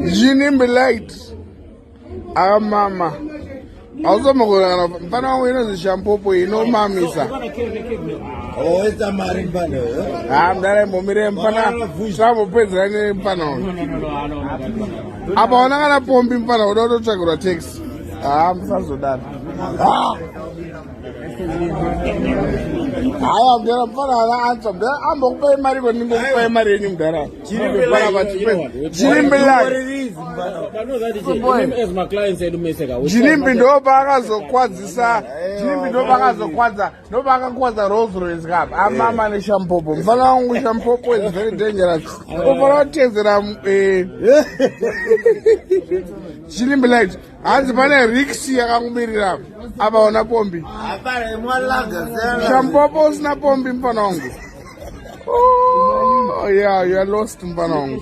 GINIMBI LITE. Mama. Also, neSHAMPOPO, mamisa. Oh, it's a marine banner. I'm there. Moira, Pana. Some of Pedro and Pano. About another pumping Pano, don't check what takes. I'm so that. I am there. I'm answer there. I'm okay. Marry when you go marry him there. GINIMBI LITE. As my client said to me, GINIMBI no bagazo kwazisa. GINIMBI no bagazo kwaza. No bagazo kwaza Rolls Royce gap. Mama neSHAMPOPO. Mfana wangu SHAMPOPO is very dangerous. Overall chezera GINIMBI LITE. Anzi pane Rixi yakangubirira. Aba ona pombi. SHAMPOPO sina pombi mfana wangu. Oh yeah, you are lost mfana wangu.